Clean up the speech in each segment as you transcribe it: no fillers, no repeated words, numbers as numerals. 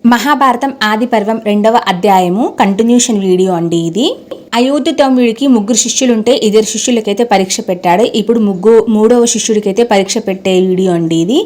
మహాభారతం ఆది పర్వం 2వ అధ్యాయము కంటిన్యూషన్ వీడియో అండి ఇది. అయోధ్యతమ్యుడికి 3 శిష్యులుంటే 2 శిష్యులకైతే పరీక్ష పెట్టాడు. ఇప్పుడు 3వ శిష్యుడికైతే పరీక్ష పెట్టే వీడియో అండి ఇది.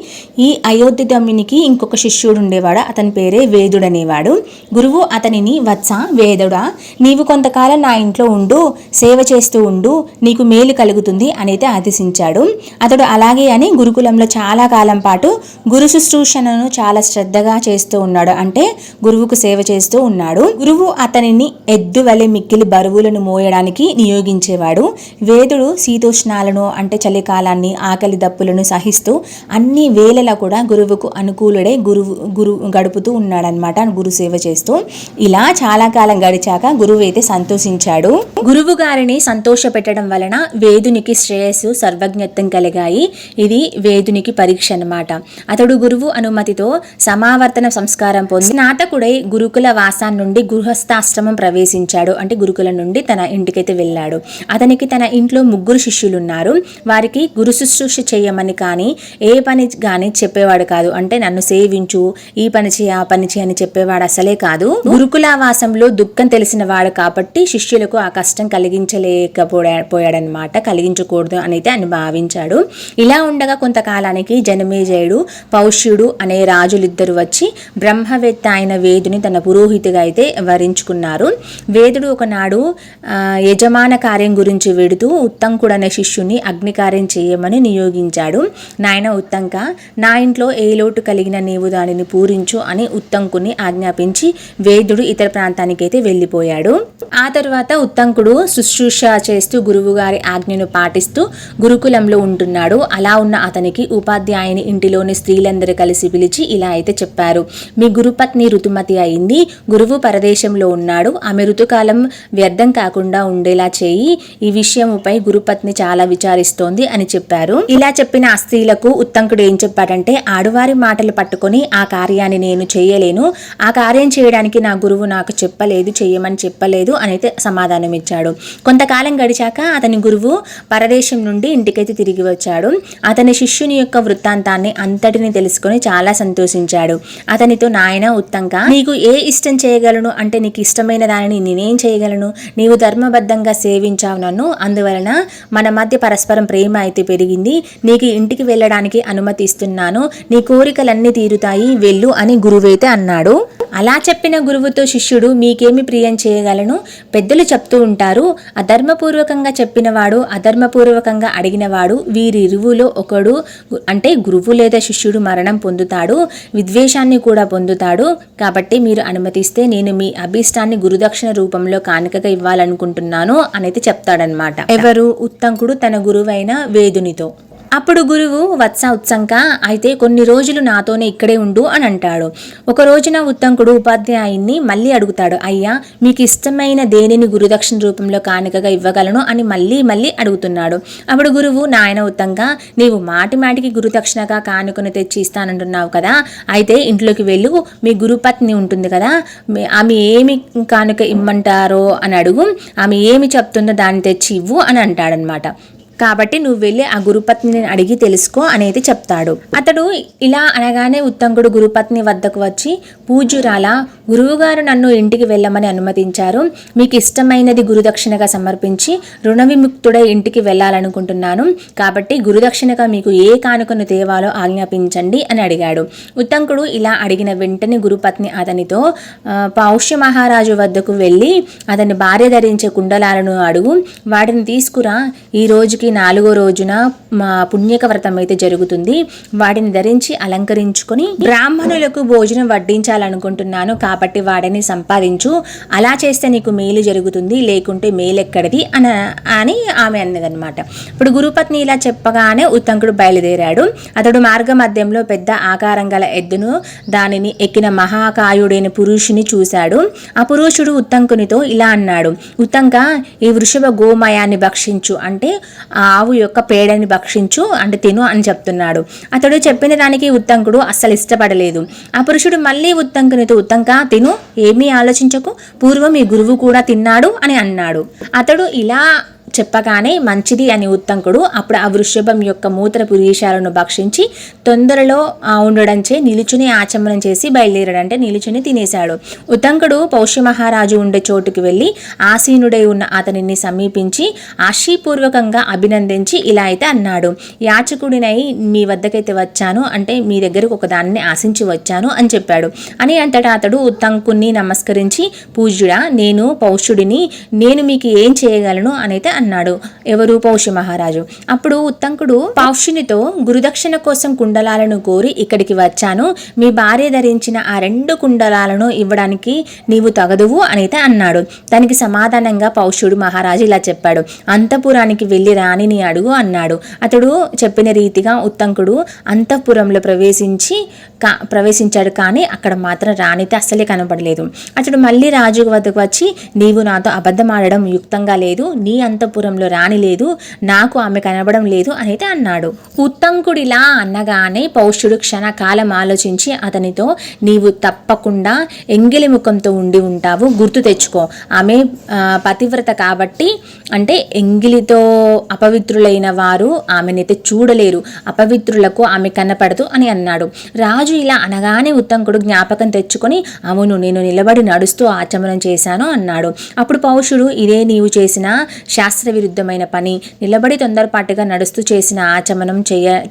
ఈ అయోధ్యతమ్యునికి ఇంకొక శిష్యుడు ఉండేవాడు. అతని పేరే వేదుడు అనేవాడు. గురువు అతనిని, వత్స వేదుడా, నీవు కొంతకాలం నా ఇంట్లో ఉండు, సేవ చేస్తూ ఉండు, నీకు మేలు కలుగుతుంది అనేది ఆదేశించాడు. అతడు అలాగే అని గురుకులంలో చాలా కాలం పాటు గురు శుశ్రూషణను చాలా శ్రద్ధగా చేస్తూ ఉన్నాడు. అంటే గురువుకు సేవ చేస్తూ ఉన్నాడు. గురువు అతనిని ఎద్దు వలె మిక్కిలి బరువులను మోయడానికి నియోగించేవాడు. వేదుడు శీతోష్ణాలను అంటే చలికాలాన్ని, ఆకలి దప్పులను సహిస్తూ అన్ని వేళలా కూడా గురువుకు అనుకూలుడై గురువు గడుపుతూ ఉన్నాడనమాట, గురు సేవ చేస్తూ. ఇలా చాలా కాలం గడిచాక గురువు అయితే సంతోషించాడు. గురువు గారిని సంతోష పెట్టడం వలన వేదునికి శ్రేయస్సు, సర్వజ్ఞత్వం కలిగాయి. ఇది వేదునికి పరీక్ష అనమాట. అతడు గురువు అనుమతితో సమావర్తన సంస్కారం పొంది స్నాతకుడై గురుకుల వాసాన్ని నుండి గృహస్థాశ్రమం ప్రవేశించాడు. అంటే గురుకుల నుండి తన ఇంటికైతే వెళ్ళాడు. అతనికి తన ఇంట్లో 3 శిష్యులు ఉన్నారు. వారికి గురు శుశ్రూష చేయమని కానీ ఏ పని కానీ చెప్పేవాడు కాదు. అంటే నన్ను సేవించు, ఈ పని చేయి, ఆ పని చేయి అని చెప్పేవాడు అసలే కాదు. గురుకుల వాసంలో దుఃఖం తెలిసిన వాడు కాబట్టి శిష్యులకు ఆ కష్టం కలిగించలేకపోయాడనమాట, కలిగించకూడదు అనేది అని భావించాడు. ఇలా ఉండగా కొంతకాలానికి జనమేజయుడు, పౌష్యుడు అనే రాజులిద్దరు వచ్చి బ్రహ్మవేత్త అయిన వేదుని తన పురోహితుగా అయితే వరించుకున్నారు. వేదుడు ఒకనాడు యజమాన కార్యం గురించి వెడుతూ ఉత్తంకుడు అనే శిష్యుని అగ్నికార్యం చేయమని నియోగించాడు. నాయన ఉత్తంక, నా ఇంట్లో ఏ లోటు కలిగిన నీవు దానిని పూరించు అని ఉత్తంకుని ఆజ్ఞాపించి వేదుడు ఇతర ప్రాంతానికైతే వెళ్ళిపోయాడు. ఆ తరువాత ఉత్తంకుడు శుశ్రూష చేస్తూ గురువుగారి ఆజ్ఞను పాటిస్తూ గురుకులంలో ఉంటున్నాడు. అలా ఉన్న అతనికి ఉపాధ్యాయుని ఇంటిలోని స్త్రీలందరూ కలిసి పిలిచి ఇలా అయితే చెప్పారు. మీ గురుపత్ని ఋతుమతి అయింది, గురువు పరదేశంలో ఉన్నాడు, ఆమె ఋతుకాలం వ్యర్థం కాకుండా ఉండేలా చేయి, ఈ విషయముపై గురుపత్ని చాలా విచారిస్తోంది అని చెప్పారు. ఇలా చెప్పిన ఆ స్త్రీలకు ఉత్తంకుడు ఏం చెప్పాడంటే, ఆడువారి మాటలు పట్టుకొని ఆ కార్యాన్ని నేను చేయలేను, ఆ కార్యం చేయడానికి నా గురువు నాకు చెప్పలేదు, చెయ్యమని చెప్పలేదు అనైతే సమాధానం ఇచ్చాడు. కొంతకాలం గడిచాక అతని గురువు పరదేశం నుండి ఇంటికైతే తిరిగి వచ్చాడు. అతని శిష్యుని యొక్క వృత్తాంతాన్ని అంతటిని తెలుసుకొని చాలా సంతోషించాడు. అతనితో, నాయన ఉత్తంక, నీకు ఏ ఇష్టం చేయగలను అంటే నీకు ఇష్టమైన దానిని నేనేం చేయగలను, నీవు ధర్మబద్ధంగా సేవించావు నన్ను, అందువలన మన మధ్య పరస్పరం ప్రేమ అయితే పెరిగింది, నీకు ఇంటికి వెళ్ళడానికి అనుమతి ఇస్తున్నాను, నీ కోరికలన్నీ తీరుతాయి, వెళ్ళు అని గురువైతే అన్నాడు. అలా చెప్పిన గురువుతో శిష్యుడు, మీకేమి ప్రియం చేయగలను, పెద్దలు చెప్తూ ఉంటారు, అధర్మపూర్వకంగా చెప్పినవాడు, అధర్మపూర్వకంగా అడిగినవాడు, వీరిరువులో ఒకడు అంటే గురువు లేదా శిష్యుడు మరణం పొందుతాడు, విద్వేషాన్ని కూడా పొందుతాడు, కాబట్టి మీరు అనుమతిస్తే నేను మీ అభీష్టాన్ని గురుదక్షిణ రూపంలో కానుకగా ఇవ్వాలనుకుంటున్నాను అనేది చెప్తాడనమాట. ఎవరు? ఉత్తంకుడు తన గురువైన వేదునితో. అప్పుడు గురువు, వత్స ఉత్సంక, అయితే కొన్ని రోజులు నాతోనే ఇక్కడే ఉండు అని అంటాడు. ఒక రోజున ఉత్తంకుడు ఉపాధ్యాయున్ని మళ్ళీ అడుగుతాడు, అయ్యా మీకు ఇష్టమైన దేనిని గురుదక్షిణ రూపంలో కానుకగా ఇవ్వగలను అని మళ్ళీ అడుగుతున్నాడు. అప్పుడు గురువు, నాయన ఉత్తంక, నీవు మాటికి గురుదక్షిణగా కానుకను తెచ్చి ఇస్తానంటున్నావు కదా, అయితే ఇంట్లోకి వెళ్ళు, మీ గురుపత్ని ఉంటుంది కదా, ఆమె ఏమి కానుక ఇమ్మంటారో అని అడుగు, ఆమె ఏమి చెప్తుందో దాన్ని తెచ్చి ఇవ్వు అని అంటాడనమాట. కాబట్టి నువ్వు వెళ్ళి ఆ గురుపత్నిని అడిగి తెలుసుకో అనేది చెప్తాడు. అతడు ఇలా అనగానే ఉత్తంకుడు గురుపత్ని వద్దకు వచ్చి, పూజ్యురాల, గురువుగారు నన్ను ఇంటికి వెళ్ళమని అనుమతించారు, మీకు ఇష్టమైనది గురుదక్షిణగా సమర్పించి రుణ విముక్తుడై ఇంటికి వెళ్ళాలనుకుంటున్నాను, కాబట్టి గురుదక్షిణగా మీకు ఏ కానుకను తేవాలో ఆజ్ఞాపించండి అని అడిగాడు. ఉత్తంకుడు ఇలా అడిగిన వెంటనే గురుపత్ని అతనితో, పౌష్య మహారాజు వద్దకు వెళ్ళి అతని భార్య ధరించే కుండలాలను అడుగు, వాటిని తీసుకురా, ఈ రోజుకి 4వ రోజున మా పుణ్యక వ్రతం అయితే జరుగుతుంది, వాటిని ధరించి అలంకరించుకొని బ్రాహ్మణులకు భోజనం వడ్డించాలనుకుంటున్నాను, కాబట్టి వాడిని సంపాదించు, అలా చేస్తే నీకు మేలు జరుగుతుంది, లేకుంటే మేలెక్కడిది అని ఆమె అన్నదనమాట. ఇప్పుడు గురుపత్ని ఇలా చెప్పగానే ఉత్తంకుడు బయలుదేరాడు. అతడు మార్గ మధ్యంలో పెద్ద ఆకారం గల ఎద్దును, దానిని ఎక్కిన మహాకాయుడైన పురుషుని చూశాడు. ఆ పురుషుడు ఉత్తంకునితో ఇలా అన్నాడు, ఉత్తంక, ఈ వృషభ గోమయాన్ని భక్షించు అంటే ఆవు యొక్క పేడని భక్షించు అంటే తిను అని చెప్తున్నాడు. అతడు చెప్పిన దానికి ఉత్తంకుడు అస్సలు ఇష్టపడలేదు. ఆ పురుషుడు మళ్ళీ ఉత్తంకునితో, ఉత్తంక, తిను, ఏమీ ఆలోచించకు, పూర్వం ఈ గురువు కూడా తిన్నాడు అని అన్నాడు. అతడు ఇలా చెప్పగానే మంచిది అని ఉత్తంకుడు అప్పుడు ఆ వృషభం యొక్క మూత్రపు రీషాలను భక్షించి తొందరలో ఉండడంచే నిలుచుని ఆచమనం చేసి బయలుదేరాడు. అంటే నిలుచుని తినేశాడు. ఉత్తంకుడు పౌష్య మహారాజు ఉండే చోటుకి వెళ్ళి ఆసీనుడై ఉన్న అతనిని సమీపించి ఆశీపూర్వకంగా అభినందించి ఇలా అయితే అన్నాడు, యాచకుడినై మీ వద్దకైతే వచ్చాను, అంటే మీ దగ్గరకు ఒక దానిని ఆశించి వచ్చాను అని చెప్పాడు. అని అంతటా అతడు ఉత్తంకుని నమస్కరించి, పూజ్యుడా, నేను పౌష్యుడిని, నేను మీకు ఏం చేయగలను అనైతే అన్నాడు. ఎవరు? పౌష్య మహారాజు. అప్పుడు ఉత్తంకుడు పౌష్యునితో, గురుదక్షిణ కోసం కుండలాలను కోరి ఇక్కడికి వచ్చాను, మీ భార్య ధరించిన ఆ 2 కుండలాలను ఇవ్వడానికి నీవు తగదువు అనైతే అన్నాడు. దానికి సమాధానంగా పౌష్యుడు మహారాజు ఇలా చెప్పాడు, అంతఃపురానికి వెళ్ళి రాణిని అడుగు అన్నాడు. అతడు చెప్పిన రీతిగా ఉత్తంకుడు అంతఃపురంలో ప్రవేశించాడు. కానీ అక్కడ మాత్రం రాణితే అస్సలే కనపడలేదు. అతడు మళ్ళీ రాజు వద్దకు వచ్చి, నీవు నాతో అబద్ధం ఆడడం యుక్తంగా లేదు, నీ అంతఃపురంలో రాణి లేదు, నాకు ఆమె కనబడం లేదు అనైతే అన్నాడు. ఉత్తంకుడిలా అన్నగానే పౌష్యుడు క్షణకాలం ఆలోచించి అతనితో, నీవు తప్పకుండా ఎంగిలి ముఖంతో ఉండి ఉంటావు, గుర్తు తెచ్చుకో. ఆమె పతివ్రత కాబట్టి, అంటే ఎంగిలితో అపవిత్రులైన వారు ఆమెనైతే చూడలేరు, అపవిత్రులకు ఆమె కనపడదు అని అన్నాడు. రాజు ఇలా అనగానే ఉత్తంకుడు జ్ఞాపకం తెచ్చుకొని, అవును, నేను నిలబడి నడుస్తూ ఆచమనం చేశాను అన్నాడు. అప్పుడు పౌష్యుడు, ఇదే నీవు చేసిన శాస్త్ర విరుద్ధమైన పని, నిలబడి తొందరపాటుగా నడుస్తూ చేసిన ఆచమనం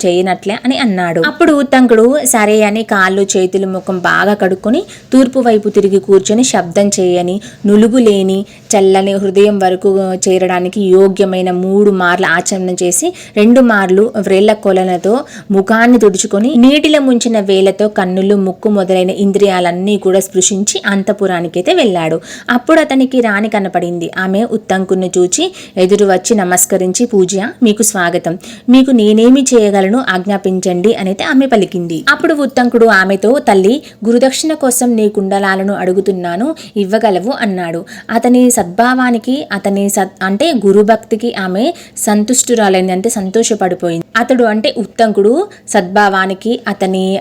చేయనట్లే అని అన్నాడు. అప్పుడు ఉత్తంకుడు సరే అని కాళ్ళు చేతులు ముఖం బాగా కడుక్కొని తూర్పు వైపు తిరిగి కూర్చొని శబ్దం చేయని, నులుగు లేని, చల్లని హృదయం వరకు చేరడానికి యోగ్యమైన 3 మార్లు ఆచమనం చేసి 2 మార్లు వ్రేళ్ల కొలనతో ముఖాన్ని తుడుచుకొని నీటిలో ముంచిన వేలతో కన్నులు, ముక్కు మొదలైన ఇంద్రియాలన్నీ కూడా స్పృశించి అంతఃపురానికి అయితే వెళ్ళాడు. అప్పుడు అతనికి రాణి కనపడింది. ఆమె ఉత్తంకుని చూచి ఎదురు వచ్చి నమస్కరించి, పూజ్య, మీకు స్వాగతం, మీకు నేనేమి చేయగలను ఆజ్ఞాపించండి అనైతే ఆమె పలికింది. అప్పుడు ఉత్తంకుడు ఆమెతో, తల్లి, గురుదక్షిణ కోసం నీ కుండలాలను అడుగుతున్నాను, ఇవ్వగలవు అన్నాడు. అతని సద్భావానికి, అంటే గురుభక్తికి ఆమె సంతుష్టురాలైంది, అంటే సంతోషపడిపోయింది. అతడు అంటే ఉత్తంకుడు సద్భావానికి,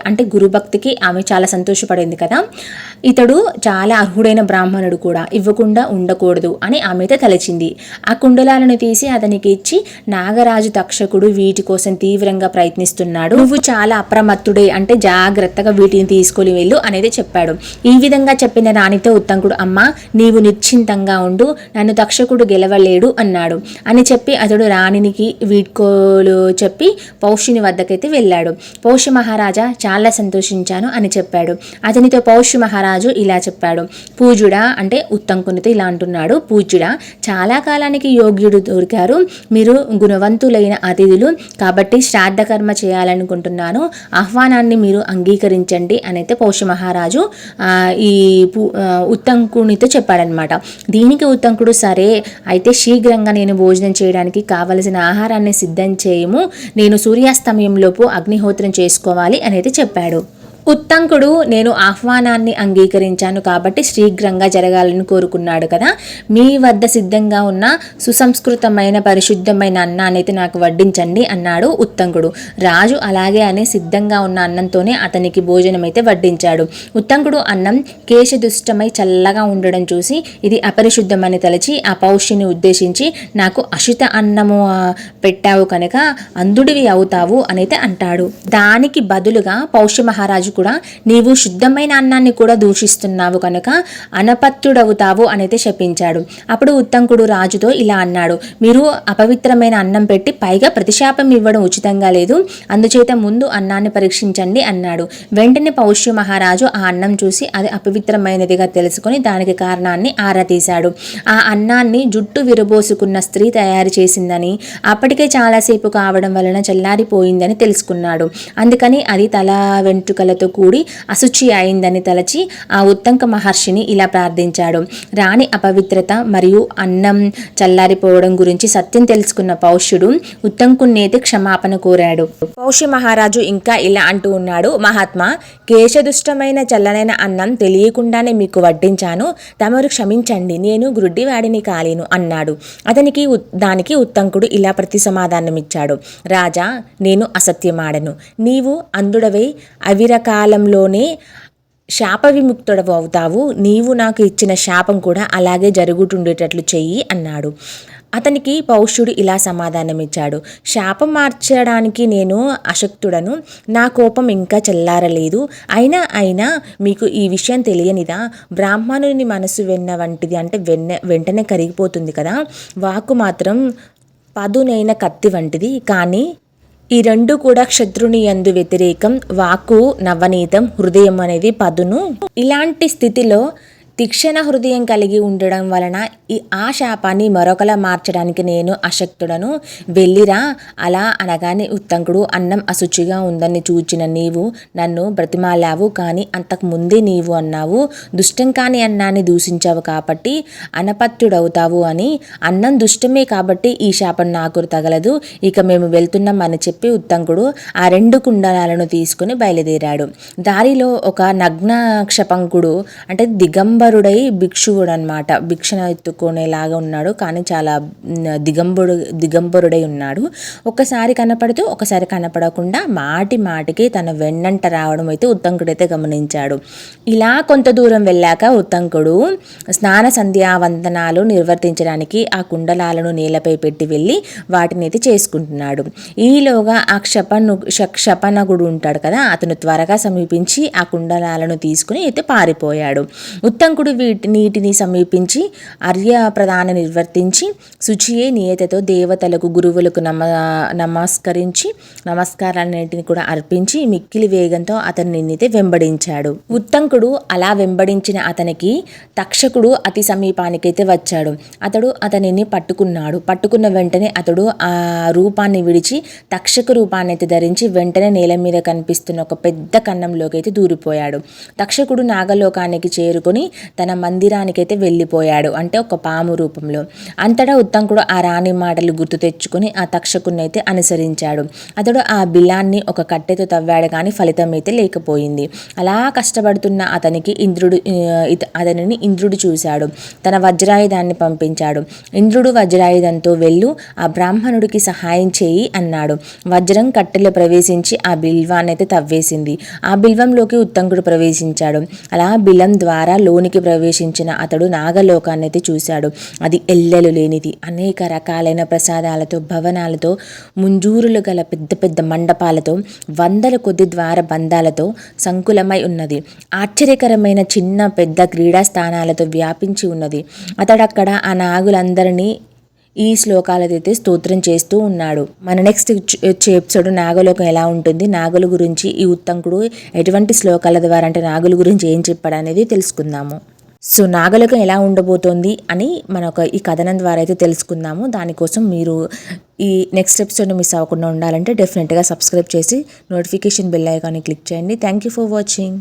అంటే గురుభక్తికి ఆమె చాలా సంతోషపడింది కదా. ఇతడు చాలా అర్హుడైన బ్రాహ్మణుడు కూడా, ఇవ్వకుండా ఉండకూడదు అని ఆమెతో తలచింది. ఆ కుండలాలను తీసి అతనికి ఇచ్చి, నాగరాజు తక్షకుడు వీటి కోసం తీవ్రంగా ప్రయత్నిస్తున్నాడు, నువ్వు చాలా అప్రమత్తుడే, అంటే జాగ్రత్తగా వీటిని తీసుకొని వెళ్ళు అనేది చెప్పాడు. ఈ విధంగా చెప్పిన రాణితో ఉత్తంకుడు, అమ్మా, నీవు నిశ్చింతంగా ఉండు, నన్ను తక్షకుడు గెలవలేడు అన్నాడు. అని చెప్పి అతడు రాణినికి వీడ్కోలు చెప్పి పౌష్యుని వద్దకైతే వెళ్ళాడు. పౌష్య మహారాజా, చాలా సంతోషించాను అని చెప్పాడు. అతనితో పౌష్య మహారాజు ఇలా చెప్పాడు, పూజ్యుడా, అంటే ఉత్తంకునితో ఇలా అంటున్నాడు, పూజ్యుడా, చాలా కాలానికి యోగ్యుడు దొరికారు, మీరు గుణవంతులైన అతిథులు కాబట్టి శ్రాద్ధ కర్మ చేయాలనుకుంటున్నాను, ఆహ్వానాన్ని మీరు అంగీకరించండి అనైతే పౌష్య మహారాజు ఈ ఉత్తంకునితో చెప్పాడనమాట. దీనికి ఉత్తంకుడు, సరే అయితే శీఘ్రంగా నేను భోజనం చేయడానికి కావలసిన ఆహారాన్ని సిద్ధం చేయము, నేను సూర్యాస్తమయంలోపు అగ్నిహోత్రం చేసుకోవాలి అనేది చెప్పాడు. ఉత్తంకుడు, నేను ఆహ్వానాన్ని అంగీకరించాను కాబట్టి శీఘ్రంగా జరగాలని కోరుకున్నాడు కదా, మీ వద్ద సిద్ధంగా ఉన్న సుసంస్కృతమైన పరిశుద్ధమైన అన్నాన్ని అయితే నాకు వడ్డించండి అన్నాడు ఉత్తంకుడు. రాజు అలాగే అని సిద్ధంగా ఉన్న అన్నంతోనే అతనికి భోజనం అయితే వడ్డించాడు. ఉత్తంకుడు అన్నం కేశదుష్టమై చల్లగా ఉండడం చూసి ఇది అపరిశుద్ధమని తలచి ఆ పౌష్యుని ఉద్దేశించి, నాకు అశుత అన్నము పెట్టావు కనుక అంధుడివి అవుతావు అనైతే అంటాడు. దానికి బదులుగా పౌష్య మహారాజు కూడా, నీవు శుద్ధమైన అన్నాన్ని కూడా దూషిస్తున్నావు కనుక అనపత్యుడవుతావు అనైతే శపించాడు. అప్పుడు ఉత్తంకుడు రాజుతో ఇలా అన్నాడు, మీరు అపవిత్రమైన అన్నం పెట్టి పైగా ప్రతిశాపం ఇవ్వడం ఉచితంగా లేదు, అందుచేత ముందు అన్నాన్ని పరీక్షించండి అన్నాడు. వెంటనే పౌష్య మహారాజు ఆ అన్నం చూసి అది అపవిత్రమైనదిగా తెలుసుకొని దానికి కారణాన్ని ఆరా తీశాడు. ఆ అన్నాన్ని జుట్టు విరబోసుకున్న స్త్రీ తయారు చేసిందని, అప్పటికే చాలాసేపు కావడం వలన చల్లారిపోయిందని తెలుసుకున్నాడు. అందుకని అది తల వెంట్రుకలతో కూడి అశుచి అయిందని తలచి ఆ ఉత్తంక మహర్షిని ఇలా ప్రార్థించాడు. రాణి అపవిత్రత మరియు అన్నం చల్లారిపోవడం గురించి సత్యం తెలుసుకున్న పౌష్యుడు ఉత్తంకుణ్ణైతే క్షమాపణ కోరాడు. పౌష్య మహారాజు ఇంకా ఇలా అంటూ ఉన్నాడు, మహాత్మా, కేశదుష్టమైన చల్లనైన అన్నం తెలియకుండానే మీకు వడ్డించాను, తమరు క్షమించండి, నేను గ్రుడ్డివాడిని కాలేను అన్నాడు. దానికి ఉత్తంకుడు ఇలా ప్రతి సమాధానమిచ్చాడు, రాజా, నేను అసత్యమాడను, నీవు అంధుడవై అవిరకాలంలోనే శాప విముక్తుడవు అవుతావు, నీవు నాకు ఇచ్చిన శాపం కూడా అలాగే జరుగుతుండేటట్లు చెయ్యి అన్నాడు. అతనికి పౌష్యుడు ఇలా సమాధానమిచ్చాడు, శాపం మార్చడానికి నేను అశక్తుడను, నా కోపం ఇంకా చల్లారలేదు. అయినా మీకు ఈ విషయం తెలియనిదా? బ్రాహ్మణుని మనసు వెన్న వంటిది, అంటే వెంటనే కరిగిపోతుంది కదా, వాక్కు మాత్రం పదునైన కత్తి వంటిది. కానీ ఈ రెండు కూడా శత్రుని యందు వ్యతిరేకం. వాక్కు నవనీతం, హృదయం అనేది పదును. ఇలాంటి స్థితిలో తీక్షణ హృదయం కలిగి ఉండడం వలన ఆ శాపాన్ని మరొకలా మార్చడానికి నేను అశక్తుడను. వెళ్ళిరా. అలా అనగానే ఉత్తంకుడు, అన్నం అశుచిగా ఉందని చూచిన నీవు నన్ను బ్రతిమాలావు, కానీ అంతకు ముందే నీవు అన్నావు, దుష్టం కాని అన్నాన్ని దూషించావు కాబట్టి అనపత్యుడవుతావు అని. అన్నం దుష్టమే కాబట్టి ఈ శాపం నాకు తగలదు, ఇక మేము వెళ్తున్నాం అని చెప్పి ఉత్తంకుడు ఆ 2 కుండలాలను తీసుకుని బయలుదేరాడు. దారిలో ఒక నగ్న క్షపంకుడు, అంటే దిగంబరుడై భిక్షువుడు అనమాట, భిక్షణ ఎత్తుకునేలాగా ఉన్నాడు, కానీ చాలా దిగంబరుడై ఉన్నాడు. ఒకసారి కనపడుతూ ఒకసారి కనపడకుండా మాటికి తన వెన్నంట రావడం అయితే ఉత్తంకుడైతే గమనించాడు. ఇలా కొంత దూరం వెళ్ళాక ఉత్తంకుడు స్నాన సంధ్యావందనాలు నిర్వర్తించడానికి ఆ కుండలాలను నేలపై పెట్టి వెళ్ళి వాటిని అయితే చేసుకుంటున్నాడు. ఈలోగా ఆ క్షపణగుడు ఉంటాడు కదా, అతను త్వరగా సమీపించి ఆ కుండలాలను తీసుకుని అయితే పారిపోయాడు. ఉత్తంకుడు నీటిని సమీపించి అర్ఘ్యప్రదాన నిర్వర్తించి శుచియే నియతతో దేవతలకు గురువులకు నమస్కరించి నమస్కారాలన్నింటిని కూడా అర్పించి మిక్కిలి వేగంతో అతన్ని అయితే వెంబడించాడు. ఉత్తంకుడు అలా వెంబడించిన అతనికి తక్షకుడు అతి సమీపానికైతే వచ్చాడు. అతడు అతనిని పట్టుకున్నాడు. పట్టుకున్న వెంటనే అతడు ఆ రూపాన్ని విడిచి తక్షక రూపాన్ని అయితే ధరించి వెంటనే నేల మీద కనిపిస్తున్న ఒక పెద్ద కన్నంలోకి అయితే దూరిపోయాడు. తక్షకుడు నాగలోకానికి చేరుకొని తన మందిరానికైతే వెళ్ళిపోయాడు, అంటే ఒక పాము రూపంలో. అంతటా ఉత్తంకుడు ఆ రాణి మాటలు గుర్తు తెచ్చుకొని ఆ తక్షకుడిని అయితే అనుసరించాడు. అతడు ఆ బిలాన్ని ఒక కట్టెతో తవ్వాడు, కానీ ఫలితం అయితే లేకపోయింది. అలా కష్టపడుతున్న అతనికి అతనిని ఇంద్రుడు చూశాడు. తన వజ్రాయుధాన్ని పంపించాడు. ఇంద్రుడు వజ్రాయుధంతో వెళ్ళు, ఆ బ్రాహ్మణుడికి సహాయం చేయి అన్నాడు. వజ్రం కట్టెలో ప్రవేశించి ఆ బిల్వాన్ని అయితే తవ్వేసింది. ఆ బిల్వంలోకి ఉత్తంకుడు ప్రవేశించాడు. అలా బిలం ద్వారా లోనికి ప్రవేశించిన అతడు నాగలోకాన్ని అయితే చూశాడు. అది ఎల్లెలు లేనిది, అనేక రకాలైన ప్రసాదాలతో, భవనాలతో, ముంజూరులు గల పెద్ద పెద్ద మండపాలతో, 100 కొద్ది ద్వార బంధాలతో సంకులమై ఉన్నది. ఆశ్చర్యకరమైన చిన్న పెద్ద క్రీడా స్థానాలతో వ్యాపించి ఉన్నది. అతడక్కడ ఆ నాగులందరినీ ఈ శ్లోకాలతో స్తోత్రం చేస్తూ ఉన్నాడు. మన నెక్స్ట్ ఎపిసోడ్ నాగలోకం ఎలా ఉంటుంది, నాగుల గురించి ఈ ఉత్తంకుడు ఎటువంటి శ్లోకాల ద్వారా, అంటే నాగుల గురించి ఏం చెప్పాడు అనేది తెలుసుకుందాము. సో నాగలోకం ఎలా ఉండబోతోంది అని ఈ కథనం ద్వారా అయితే తెలుసుకుందాము. దానికోసం మీరు ఈ నెక్స్ట్ ఎపిసోడ్ని మిస్ అవ్వకుండా ఉండాలంటే డెఫినెట్గా సబ్స్క్రైబ్ చేసి నోటిఫికేషన్ బెల్ ఐకాన్ని క్లిక్ చేయండి. Thank you for watching.